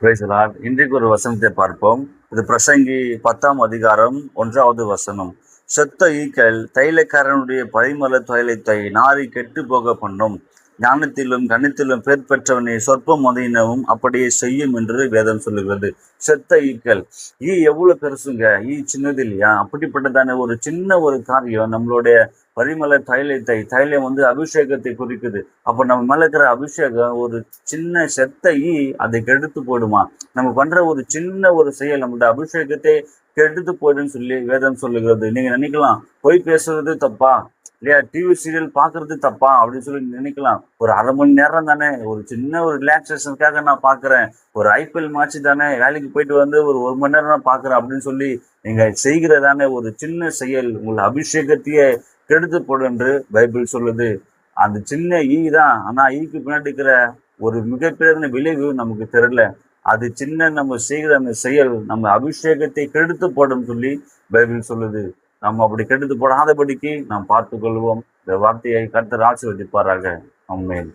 Praise the Lord. இன்றைக்கு ஒரு வசனத்தை பார்ப்போம். இது பிரசங்கி 10ஆம் அதிகாரம் 1வது வசனம். செத்த ஈக்கள் தைலக்காரனுடைய பரிமள தைலத்தை நாரி கெட்டு போக பண்ணும். ஞானத்திலும் கணித்திலும் பேர் பெற்றவனை சொற்பம் மதியினவும் அப்படியே செய்யும் என்று வேதம் சொல்லுகிறது. செத்த ஈக்கள், எவ்வளவு பெருசுங்க, சின்னது இல்லையா? அப்படிப்பட்டதான ஒரு சின்ன ஒரு காரியம் நம்மளுடைய பரிமள தைலம் அபிஷேகத்தை குறிக்குது. அப்ப நம்ம மேல இருக்கிற அபிஷேகம் ஒரு சின்ன செத்த அதை கெடுத்து போடுமா? நம்ம பண்ற ஒரு சின்ன ஒரு செயல் நம்மளுடைய அபிஷேகத்தை கெடுத்து போயிடுன்னு சொல்லி வேதம் சொல்லுகிறது. நீங்க நினைக்கலாம், பொய் பேசுறது தப்பா இல்லையா, டிவி சீரியல் பாக்குறது தப்பா அப்படின்னு சொல்லி நினைக்கலாம். ஒரு அரை மணி நேரம் தானே, ஒரு சின்ன ஒரு ரிலாக்ஸேஷனுக்காக நான் பாக்குறேன், ஒரு ஐபிஎல் மேட்ச் தானே, வேலைக்கு போயிட்டு ஒரு மணி நேரம் நான் பாக்குறேன் அப்படின்னு சொல்லி நீங்க செய்கிறதானே ஒரு சின்ன செயல் உங்களை அபிஷேகத்தையே கெடுத்து போடும் என்று பைபிள் சொல்லுது. அந்த சின்ன தான், ஆனா ஈக்கு பின்னாடி இருக்கிற ஒரு மிகப்பெரிய விளைவு நமக்கு தெரியல. அது சின்ன நம்ம செய்கிற அந்த செயல் நம்ம அபிஷேகத்தை கெடுத்து போடும் சொல்லி பைபிள் சொல்லுது. நம்ம அப்படி கெடுத்து போடாதபடிக்கு நாம் பார்த்துக் கொள்வோம். இந்த வார்த்தையை கர்த்தர் ஆசீர்வதிப்பாராக. ஆமென்.